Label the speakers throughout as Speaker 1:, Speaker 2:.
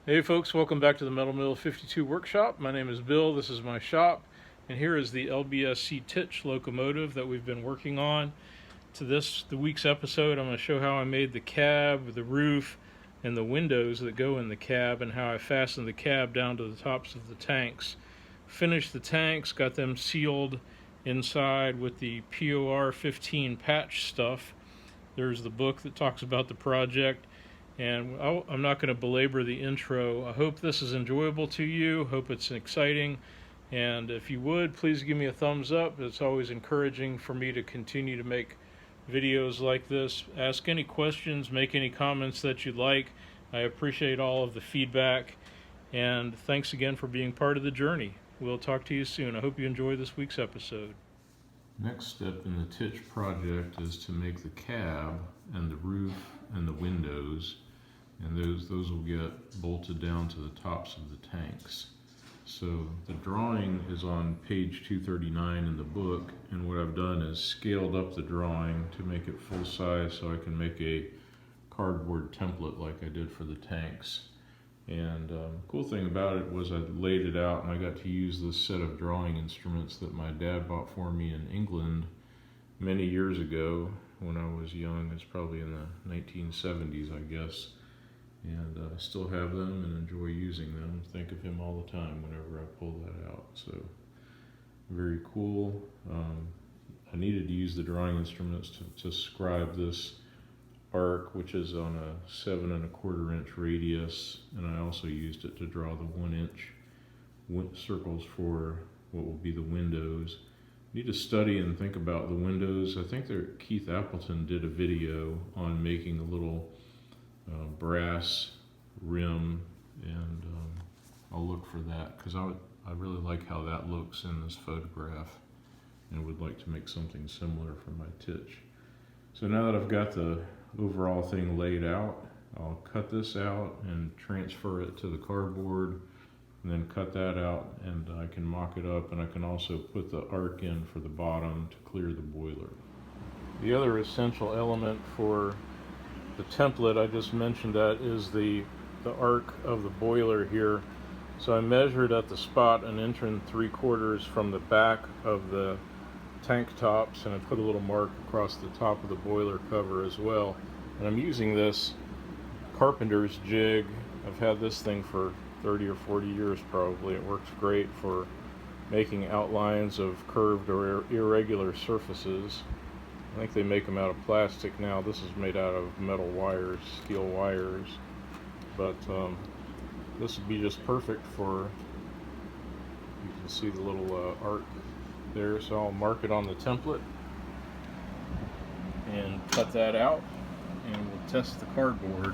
Speaker 1: Hey folks, welcome back to the Metal Mill 52 workshop. My name is Bill, this is my shop, and here is the LBSC Tich locomotive that we've been working on. The week's episode, I'm going to show how I made the cab, the roof, and the windows that go in the cab, and how I fastened the cab down to the tops of the tanks. Finished the tanks, got them sealed inside with the POR 15 patch stuff. There's the book that talks about the project. And I'm not going to belabor the intro. I hope this is enjoyable to you. Hope it's exciting. And if you would, please give me a thumbs up. It's always encouraging for me to continue to make videos like this. Ask any questions, make any comments that you'd like. I appreciate all of the feedback. And thanks again for being part of the journey. We'll talk to you soon. I hope you enjoy this week's episode.
Speaker 2: Next step in the Tich project is to make the cab and the roof and the windows, and those will get bolted down to the tops of the tanks. So the drawing is on page 239 in the book, and what I've done is scaled up the drawing to make it full size so I can make a cardboard template like I did for the tanks. And cool thing about it was I laid it out and I got to use this set of drawing instruments that my dad bought for me in England many years ago when I was young. It's probably in the 1970s, I guess. And I still have them and enjoy using them. Think of him all the time whenever I pull that out. So very cool. I needed to use the drawing instruments to scribe this arc, which is on a 7 1/4 inch radius, and I also used it to draw the 1 inch circles for what will be the windows. Need to study and think about the windows. I think that Keith Appleton did a video on making a little brass rim, and I'll look for that because I really like how that looks in this photograph and would like to make something similar for my Tich. So now that I've got the overall thing laid out, I'll cut this out and transfer it to the cardboard, and then cut that out, and I can mock it up, and I can also put the arc in for the bottom to clear the boiler. The other essential element for the template, I just mentioned that, is the arc of the boiler here. So I measured at the spot 1 3/4 inches from the back of the tank tops, and I put a little mark across the top of the boiler cover as well. And I'm using this carpenter's jig. I've had this thing for 30 or 40 years probably. It works great for making outlines of curved or irregular surfaces. I think they make them out of plastic now. This is made out of metal wires, steel wires, but this would be just perfect for, you can see the little arc there. So I'll mark it on the template and cut that out, and we'll test the cardboard.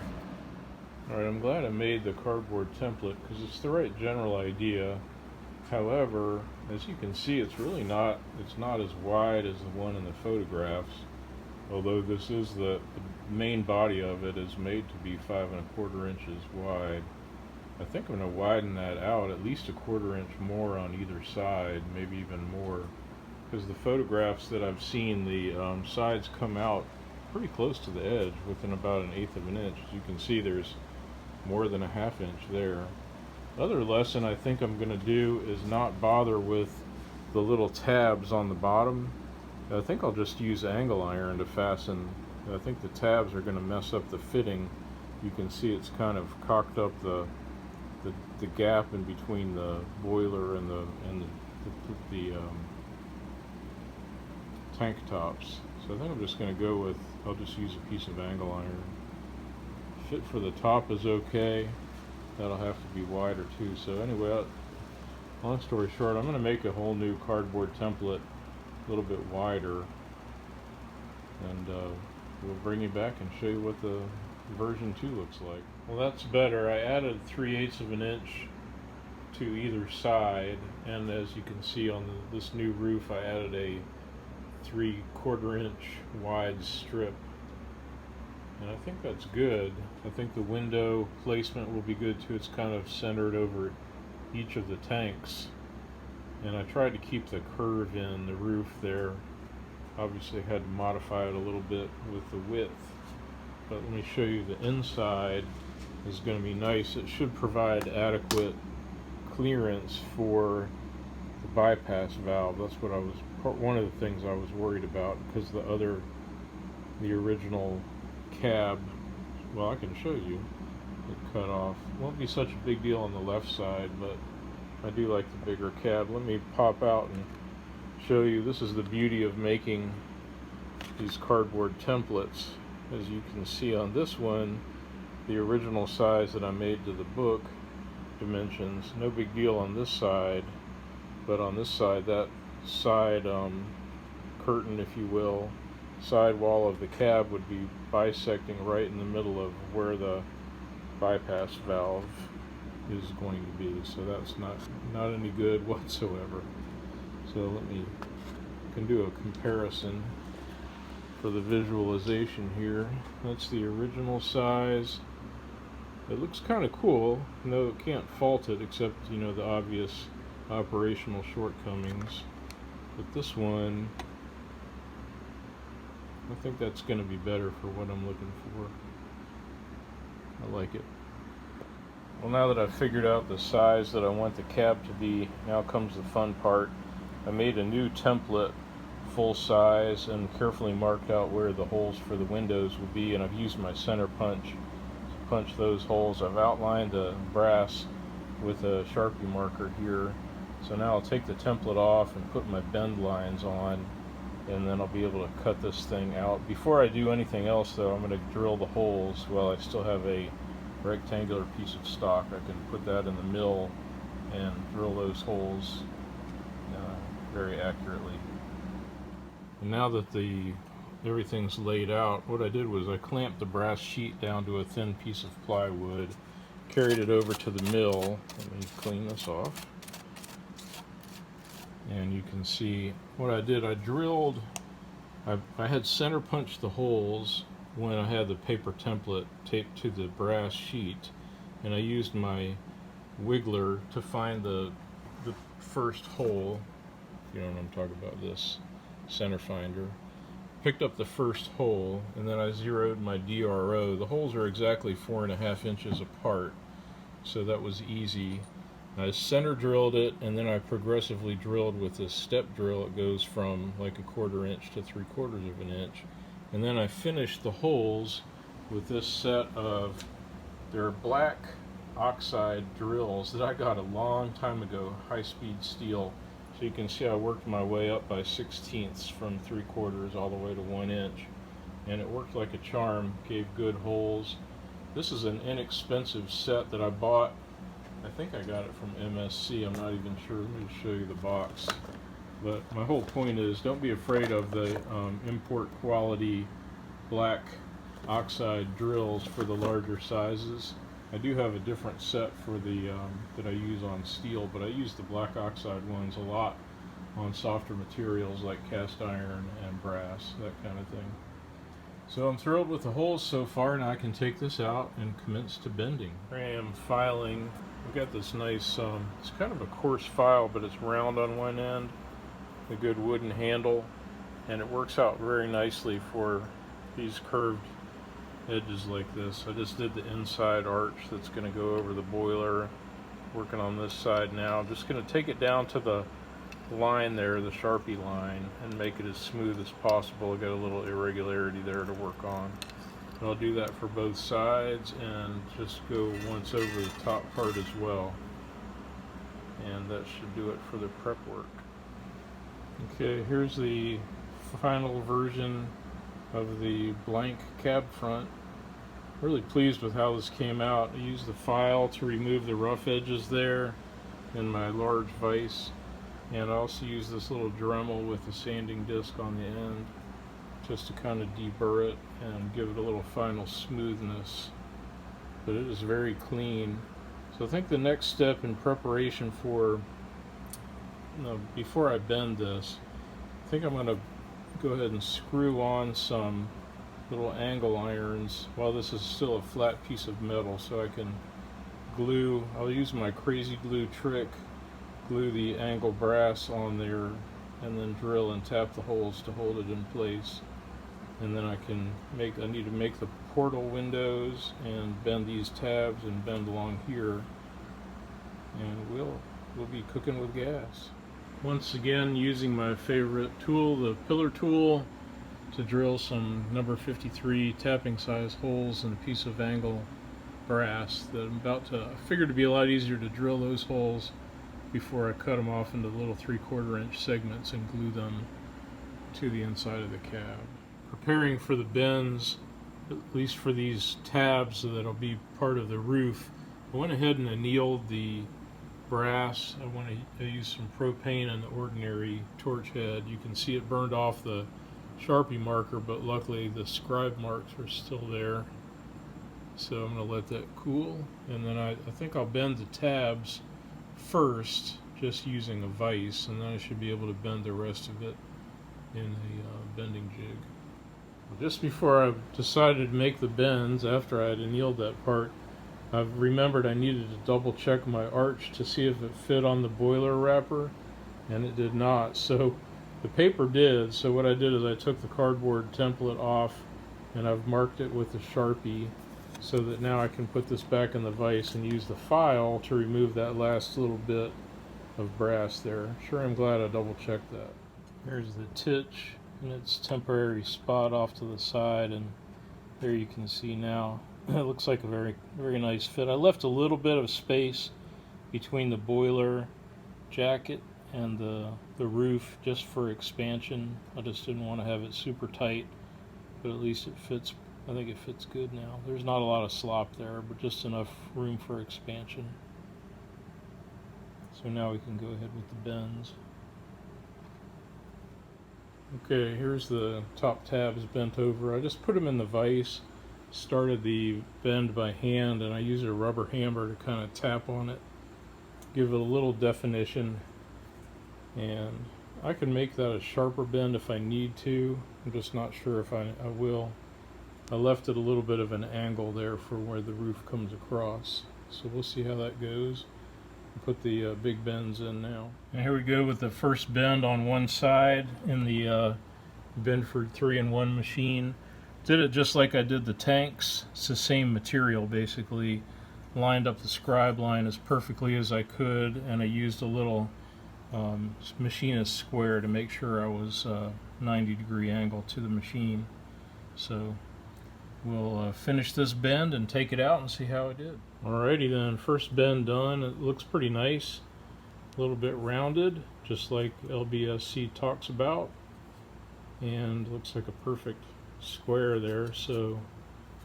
Speaker 2: Alright, I'm glad I made the cardboard template because it's the right general idea. However, as you can see, it's not as wide as the one in the photographs, although this is the main body of it is made to be 5 1/4 inches wide. I think I'm going to widen that out at least 1/4 inch more on either side, maybe even more, because the photographs that I've seen, the sides come out pretty close to the edge, within about 1/8 of an inch. As you can see, there's more than 1/2 inch there. Other lesson I think I'm going to do is not bother with the little tabs on the bottom. I think I'll just use angle iron to fasten. I think the tabs are going to mess up the fitting. You can see it's kind of cocked up the gap in between the boiler and the tank tops. So I think I'm just going to go with, I'll just use a piece of angle iron. Fit for the top is okay. That'll have to be wider too. So anyway, long story short, I'm going to make a whole new cardboard template a little bit wider, and we'll bring you back and show you what the version 2 looks like. Well, that's better. I added 3/8 of an inch to either side, and as you can see on this new roof, I added a 3/4 inch wide strip. And I think that's good. I think the window placement will be good too. It's kind of centered over each of the tanks. And I tried to keep the curve in the roof there. Obviously had to modify it a little bit with the width. But let me show you the inside.
Speaker 1: is going to be nice. It should provide adequate clearance for the bypass valve. That's what one of the things I was worried about, because the original cab, well, I can show you, it cut off. Won't be such a big deal on the left side, but I do like the bigger cab. Let me pop out and show you. This is the beauty of making these cardboard templates. As you can see on this one, the original size that I made to the book dimensions, no big deal on this side, but on this side, that side curtain, if you will, side wall of the cab would be bisecting right in the middle of where the bypass valve is going to be, so that's not any good whatsoever. So can do a comparison for the visualization here. That's the original size. It looks kind of cool. No, it can't fault it, except the obvious operational shortcomings. But this one, I think that's going to be better for what I'm looking for. I like it. Well, now that I've figured out the size that I want the cab to be, now comes the fun part. I made a new template, full size, and carefully marked out where the holes for the windows will be, and I've used my center punch to punch those holes. I've outlined the brass with a Sharpie marker here. So now I'll take the template off and put my bend lines on, and then I'll be able to cut this thing out. Before I do anything else though, I'm going to drill the holes while I still have a rectangular piece of stock. I can put that in the mill and drill those holes very accurately. And now that everything's laid out, what I did was I clamped the brass sheet down to a thin piece of plywood, carried it over to the mill. Let me clean this off. And you can see what I did. I had center punched the holes when I had the paper template taped to the brass sheet, and I used my wiggler to find the first hole. You know what I'm talking about, this center finder. Picked up the first hole, and then I zeroed my DRO. The holes are exactly 4.5 inches apart, so that was easy. I center drilled it, and then I progressively drilled with this step drill. It goes from like 1/4 inch to 3/4 of an inch. And then I finished the holes with this set of, they're black oxide drills that I got a long time ago, high-speed steel. So you can see I worked my way up by 1/16 from 3/4 all the way to 1 inch. And it worked like a charm, gave good holes. This is an inexpensive set that I bought. I think I got it from MSC, I'm not even sure. Let me show you the box. But my whole point is, don't be afraid of the import quality black oxide drills for the larger sizes. I do have a different set for the that I use on steel, but I use the black oxide ones a lot on softer materials like cast iron and brass, that kind of thing. So I'm thrilled with the holes so far. Now I can take this out and commence to bending. I am filing. We've got this nice, it's kind of a coarse file, but it's round on one end, a good wooden handle, and it works out very nicely for these curved edges like this. I just did the inside arch that's going to go over the boiler. Working on this side now. I'm just going to take it down to the line there, the Sharpie line, and make it as smooth as possible. I've got a little irregularity there to work on. And I'll do that for both sides and just go once over the top part as well. And that should do it for the prep work. Okay, here's the final version of the blank cab front. Really pleased with how this came out. I used the file to remove the rough edges there in my large vise, and I also used this little Dremel with a sanding disc on the end just to kind of deburr it and give it a little final smoothness. But it is very clean. So I think the next step in preparation for, before I bend this, I think I'm going to go ahead and screw on some little angle irons while this is still a flat piece of metal, so I can glue. I'll use my crazy glue trick, glue the angle brass on there, and then drill and tap the holes to hold it in place. and then I need to make the portal windows and bend these tabs and bend along here, and we'll be cooking with gas. Once again, using my favorite tool, the pillar tool, to drill some number 53 tapping size holes in a piece of angle brass that I figured it'd be a lot easier to drill those holes before I cut them off into little 3/4 inch segments and glue them to the inside of the cab. Preparing for the bends, at least for these tabs that'll be part of the roof, I went ahead and annealed the brass. I used some propane and the ordinary torch head. You can see it burned off the Sharpie marker, but luckily the scribe marks are still there. So I'm going to let that cool, and then I think I'll bend the tabs first, just using a vise, and then I should be able to bend the rest of it in a bending jig. Just before I decided to make the bends, after I had annealed that part, I remembered I needed to double check my arch to see if it fit on the boiler wrapper, and it did not. So the paper did, so what I did is I took the cardboard template off and I've marked it with a Sharpie so that now I can put this back in the vise and use the file to remove that last little bit of brass there. Sure, I'm glad I double checked that. Here's the Tich in its temporary spot off to the side, and there you can see now it looks like a very, very nice fit. I left a little bit of space between the boiler jacket and the roof just for expansion. I just didn't want to have it super tight, but at least it fits. I think it fits good now. There's not a lot of slop there, but just enough room for expansion. So now we can go ahead with the bends. Okay, here's the top tabs bent over. I just put them in the vise, started the bend by hand, and I used a rubber hammer to kind of tap on it, give it a little definition, and I can make that a sharper bend if I need to. I'm just not sure if I will. I left it a little bit of an angle there for where the roof comes across, so we'll see how that goes. Put the big bends in now. And here we go with the first bend on one side in the Benford 3-in-1 machine. Did it just like I did the tanks. It's the same material basically. Lined up the scribe line as perfectly as I could, and I used a little machinist square to make sure I was 90-degree angle to the machine. So we'll finish this bend and take it out and see how it did. Alrighty then, first bend done. It looks pretty nice. A little bit rounded, just like LBSC talks about. And looks like a perfect square there. So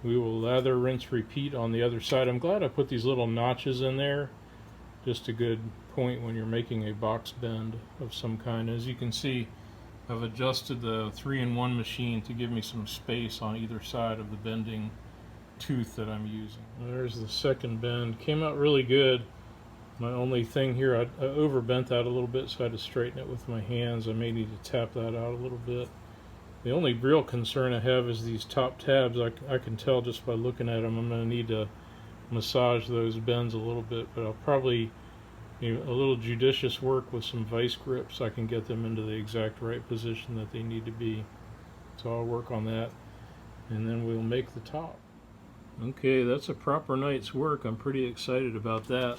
Speaker 1: we will lather, rinse, repeat on the other side. I'm glad I put these little notches in there. Just a good point when you're making a box bend of some kind. As you can see, I've adjusted the 3-in-1 machine to give me some space on either side of the bending tooth that I'm using. There's the second bend. Came out really good. My only thing here, I overbent that a little bit, so I had to straighten it with my hands. I may need to tap that out a little bit. The only real concern I have is these top tabs. I can tell just by looking at them I'm going to need to massage those bends a little bit, but I'll probably, a little judicious work with some vice grips so I can get them into the exact right position that they need to be. So I'll work on that, and then we'll make the top. Okay, that's a proper night's work. I'm pretty excited about that.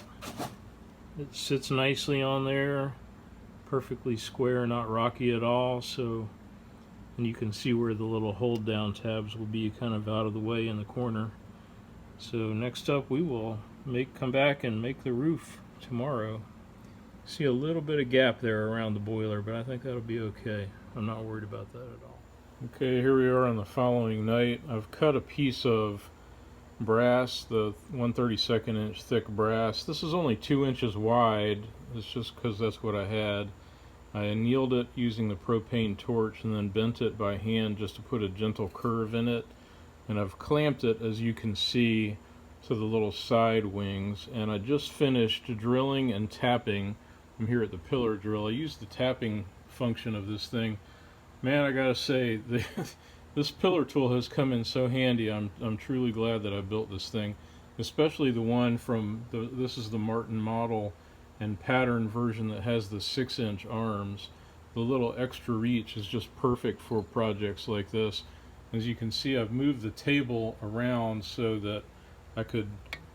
Speaker 1: It sits nicely on there, perfectly square, not rocky at all. So, and you can see where the little hold down tabs will be kind of out of the way in the corner. So next up we will come back and make the roof tomorrow. See a little bit of gap there around the boiler, but I think that'll be okay. I'm not worried about that at all. Okay, here we are on the following night. I've cut a piece of brass, the 1/32 inch thick brass. This is only 2 inches wide. It's just because that's what I had. I annealed it using the propane torch and then bent it by hand just to put a gentle curve in it. And I've clamped it, as you can see, to the little side wings. And I just finished drilling and tapping. I'm here at the pillar drill. I used the tapping function of this thing. Man, I gotta say, this pillar tool has come in so handy. I'm truly glad that I built this thing, especially the one from this is the Martin model and pattern version that has the 6-inch arms. The little extra reach is just perfect for projects like this. As you can see, I've moved the table around so that I could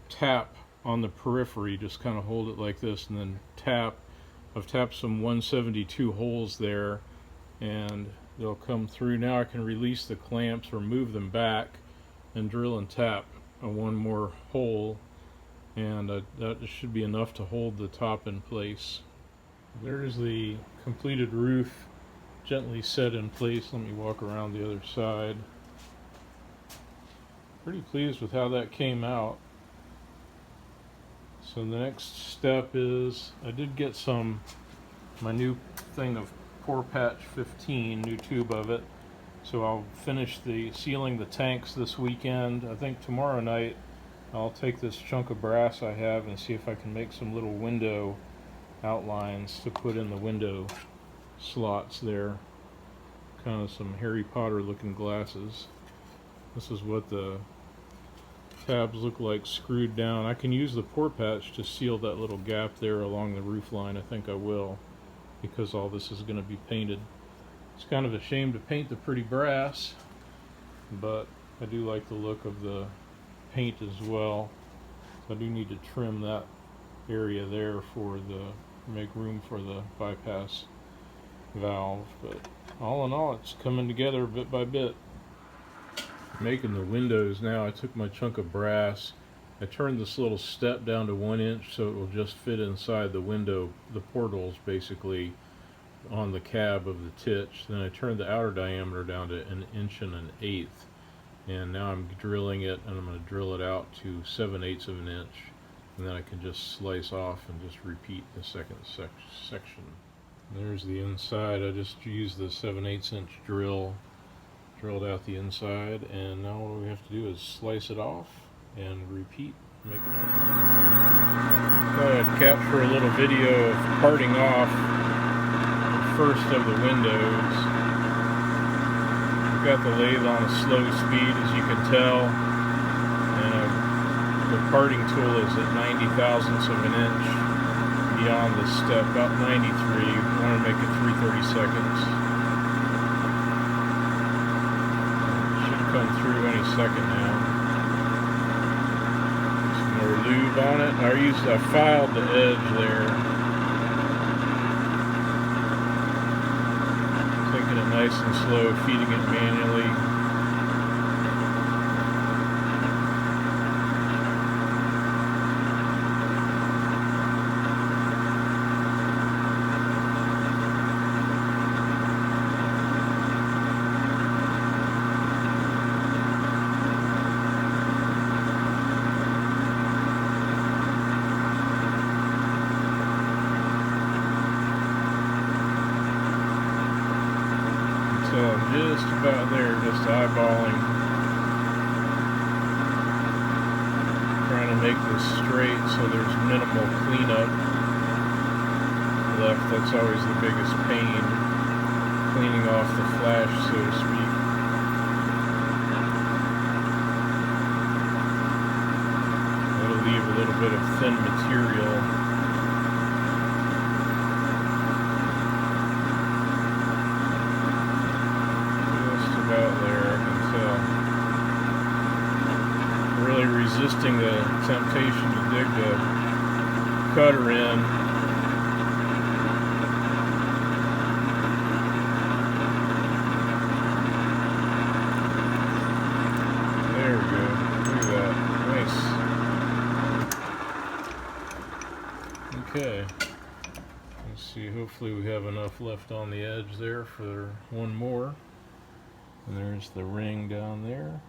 Speaker 1: tap on the periphery, just kind of hold it like this and then tap. I've tapped some 172 holes there and they'll come through. Now I can release the clamps or move them back and drill and tap one more hole, and that should be enough to hold the top in place. There's the completed roof gently set in place. Let me walk around the other side. Pretty pleased with how that came out. So the next step is, I did get my new thing of Pour Patch 15, new tube of it. So I'll finish sealing the tanks this weekend. I think tomorrow night I'll take this chunk of brass I have and see if I can make some little window outlines to put in the window slots there. Kind of some Harry Potter looking glasses. This is what the tabs look like screwed down. I can use the pour patch to seal that little gap there along the roof line. I think I will, because all this is going to be painted. It's kind of a shame to paint the pretty brass, but I do like the look of the paint as well. So I do need to trim that area there make room for the bypass valve. But all in all, it's coming together bit by bit. Making the windows now, I took my chunk of brass, I turned this little step down to 1 inch so it will just fit inside the window, the portals basically, on the cab of the Tich. Then I turned the outer diameter down to 1 1/8, and now I'm drilling it, and I'm going to drill it out to 7/8 of an inch, and then I can just slice off and just repeat the second section. There's the inside. I just used the 7/8 inch drill, drilled out the inside, and now what we have to do is slice it off and repeat, make it up. Thought I'd capture a little video of parting off first of the windows. We've got the lathe on a slow speed, as you can tell, and the parting tool is at 90 thousandths of an inch beyond the step, about 93. We want to make it 3/32. It should come through any second now. Some more lube on it. I filed the edge there. Taking it nice and slow, feeding it manually. So I'm just about there, just eyeballing, trying to make this straight so there's minimal cleanup left. That's always the biggest pain, cleaning off the flash, so to speak. That'll leave a little bit of thin material. Out there, I can tell. Really resisting the temptation to dig the cutter in. There we go. Look at that. Nice. Okay. Let's see. Hopefully we have enough left on the edge there for one more. And there's the ring down there.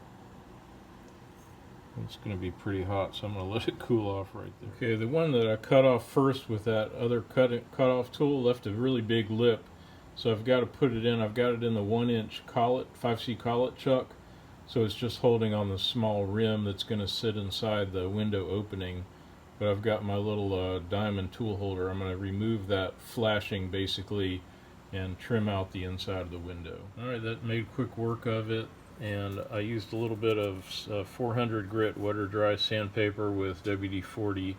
Speaker 1: It's going to be pretty hot, so I'm going to let it cool off right there. Okay, the one that I cut off first with that other cut-off tool left a really big lip, so I've got to put it in. I've got it in the 1 inch collet, 5C collet chuck, so it's just holding on the small rim that's going to sit inside the window opening. But I've got my little diamond tool holder. I'm going to remove that flashing basically and trim out the inside of the window. Alright, that made quick work of it, and I used a little bit of 400 grit water dry sandpaper with WD-40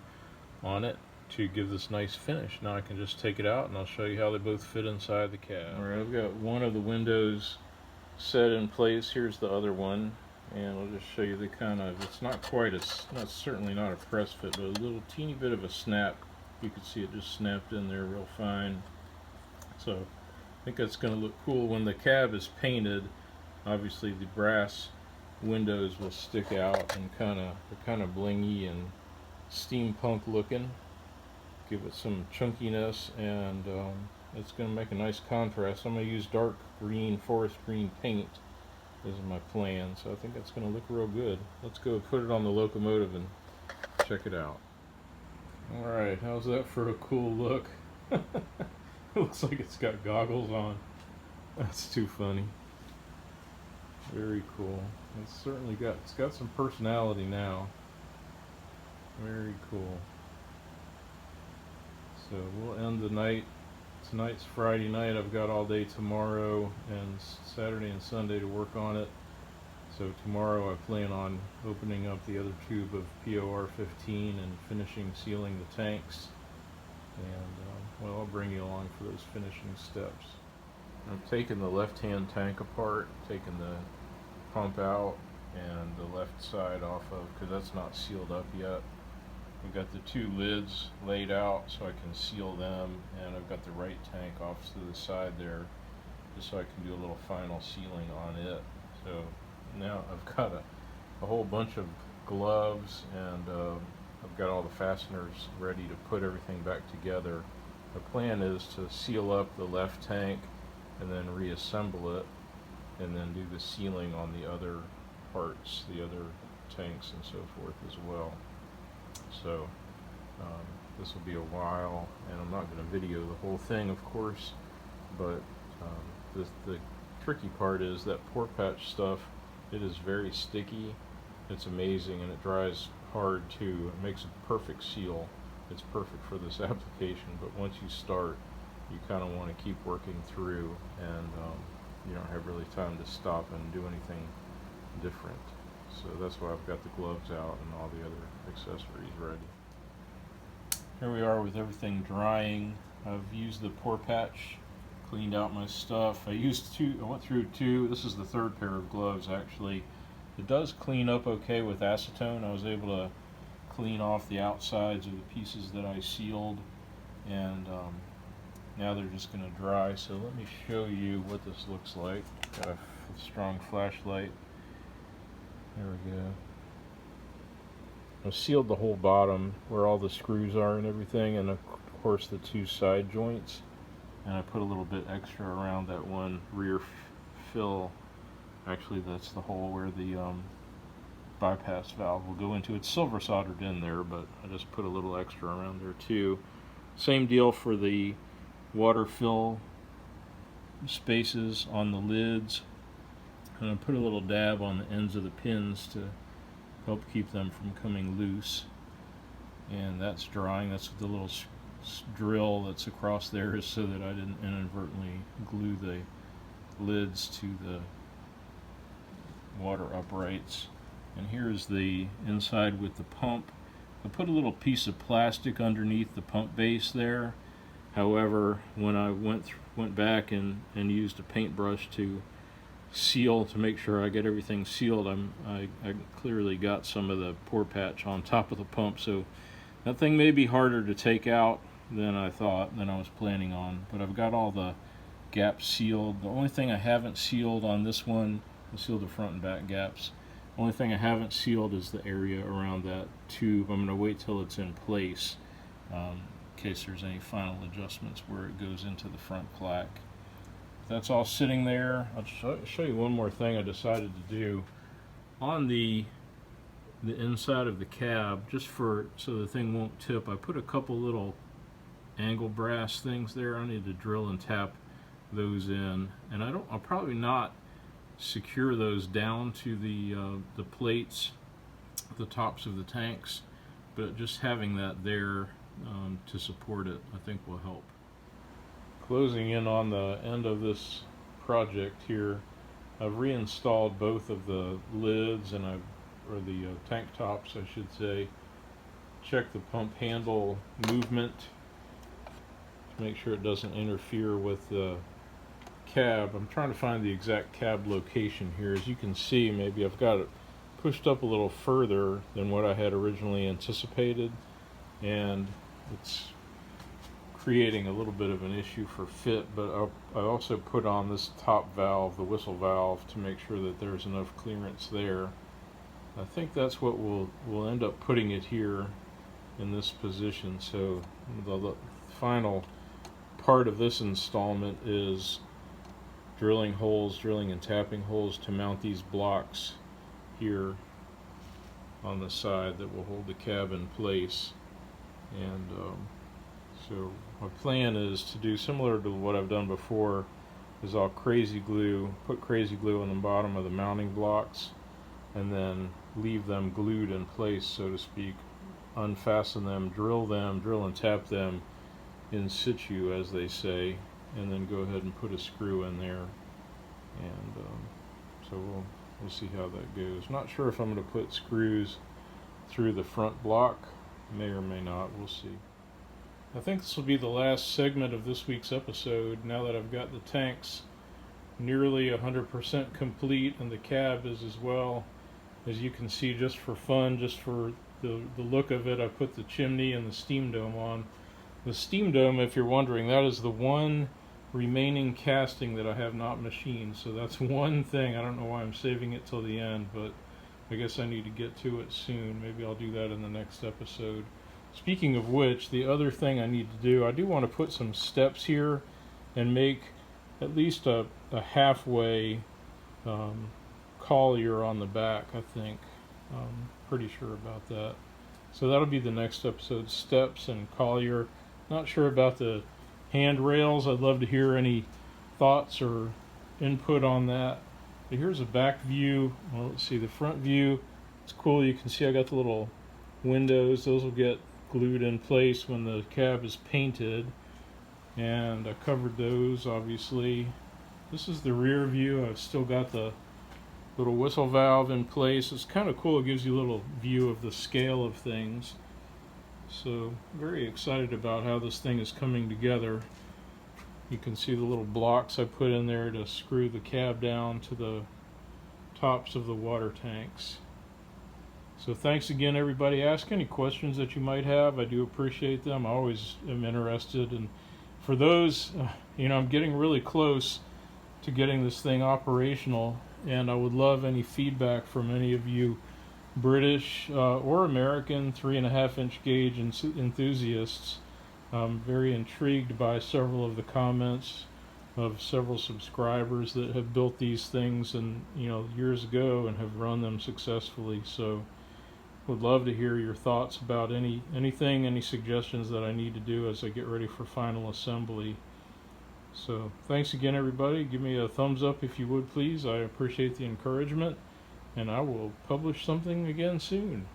Speaker 1: on it to give this nice finish. Now I can just take it out and I'll show you how they both fit inside the cab. Alright, I've got one of the windows set in place. Here's the other one, and I'll just show you the kind of, it's not quite certainly not a press fit, but a little teeny bit of a snap. You can see it just snapped in there real fine. So I think that's going to look cool when the cab is painted. Obviously the brass windows will stick out and they're kind of blingy and steampunk looking. Give it some chunkiness, and it's going to make a nice contrast. I'm going to use dark green, forest green paint. This is my plan, so I think that's going to look real good. Let's go put it on the locomotive and check it out. Alright, how's that for a cool look? It looks like it's got goggles on. That's too funny. Very cool. It's got some personality now. Very cool. So we'll end the night. Tonight's Friday night. I've got all day tomorrow and Saturday and Sunday to work on it. So tomorrow I plan on opening up the other tube of POR15 and finishing sealing the tanks. And well, I'll bring you along for those finishing steps. I've taken the left-hand tank apart, taken the pump out and the left side off of, because that's not sealed up yet. We've got the two lids laid out so I can seal them, and I've got the right tank off to the side there just so I can do a little final sealing on it. So now I've got a whole bunch of gloves, and I've got all the fasteners ready to put everything back together. The plan is to seal up the left tank and then reassemble it, and then do the sealing on the other parts, the other tanks and so forth as well. So this will be a while, and I'm not going to video the whole thing, of course, but the tricky part is that pour patch stuff. It is very sticky. It's amazing, and it dries hard too. It makes a perfect seal. It's perfect for this application, but once you start, you kind of want to keep working through, and you don't have really time to stop and do anything different. So that's why I've got the gloves out and all the other accessories ready. Here we are with everything drying. I've used the pour patch, cleaned out my stuff. I went through two. This is the third pair of gloves actually. It does clean up okay with acetone. I was able to clean off the outsides of the pieces that I sealed, and now they're just going to dry. So let me show you what this looks like. Got a strong flashlight. There we go. I've sealed the whole bottom where all the screws are and everything, and of course the two side joints. And I put a little bit extra around that one rear fill. Actually, that's the hole where the bypass valve will go into. It's silver soldered in there, but I just put a little extra around there too. Same deal for the water fill spaces on the lids. And I put a little dab on the ends of the pins to help keep them from coming loose. And that's drying. That's what the little drill that's across there is, so that I didn't inadvertently glue the lids to the water uprights. And here's the inside with the pump. I put a little piece of plastic underneath the pump base there. However, when I went back and used a paintbrush to seal, to make sure I get everything sealed, I clearly got some of the pour patch on top of the pump, so that thing may be harder to take out than I was planning on, but I've got all the gaps sealed. The only thing I haven't sealed on this one, I sealed the front and back gaps. The only thing I haven't sealed is the area around that tube. I'm going to wait till it's in place in case there's any final adjustments where it goes into the front clack. That's all sitting there. I'll show you one more thing I decided to do on the inside of the cab, just so the thing won't tip. I put a couple little angle brass things there. I need to drill and tap those in, and I'll probably not secure those down to the plates, the tops of the tanks, but just having that there to support it, I think will help. Closing in on the end of this project here, I've reinstalled both of the lids, and or the tank tops, I should say. Check the pump handle movement to make sure it doesn't interfere with the cab. I'm trying to find the exact cab location here. As you can see, maybe I've got it pushed up a little further than what I had originally anticipated, and it's creating a little bit of an issue for fit, but I also put on this top valve, the whistle valve, to make sure that there's enough clearance there. I think that's what we'll end up putting it here in this position. So the final part of this installment is drilling and tapping holes to mount these blocks here on the side that will hold the cab in place. And so my plan is to do similar to what I've done before, is I'll put crazy glue on the bottom of the mounting blocks and then leave them glued in place, so to speak, unfasten them, drill and tap them in situ, as they say, and then go ahead and put a screw in there. And so we'll see how that goes. Not sure if I'm going to put screws through the front block. May or may not. We'll see. I think this will be the last segment of this week's episode, now that I've got the tanks nearly 100% complete, and the cab is as well. As you can see, just for fun, just for the look of it, I put the chimney and the steam dome on. The steam dome, if you're wondering, that is the one remaining casting that I have not machined. So that's one thing. I don't know why I'm saving it till the end, but I guess I need to get to it soon. Maybe I'll do that in the next episode. Speaking of which, the other thing I need to do, I do want to put some steps here and make at least a halfway collier on the back, I think. Pretty sure about that. So that'll be the next episode, steps and collier. Not sure about the handrails. I'd love to hear any thoughts or input on that. But here's a back view. Well, let's see the front view. It's cool. You can see I got the little windows. Those will get glued in place when the cab is painted, and I covered those, obviously. This is the rear view. I've still got the little whistle valve in place. It's kind of cool. It gives you a little view of the scale of things. So very excited about how this thing is coming together. You can see the little blocks I put in there to screw the cab down to the tops of the water tanks. So thanks again, everybody. Ask any questions that you might have. I do appreciate them. I always am interested. And for those, I'm getting really close to getting this thing operational, and I would love any feedback from any of you British or American 3.5-inch gauge enthusiasts. I'm very intrigued by several of the comments of several subscribers that have built these things and years ago and have run them successfully. So would love to hear your thoughts about anything, any suggestions that I need to do as I get ready for final assembly. So thanks again, everybody. Give me a thumbs up if you would, please. I appreciate the encouragement, and I will publish something again soon.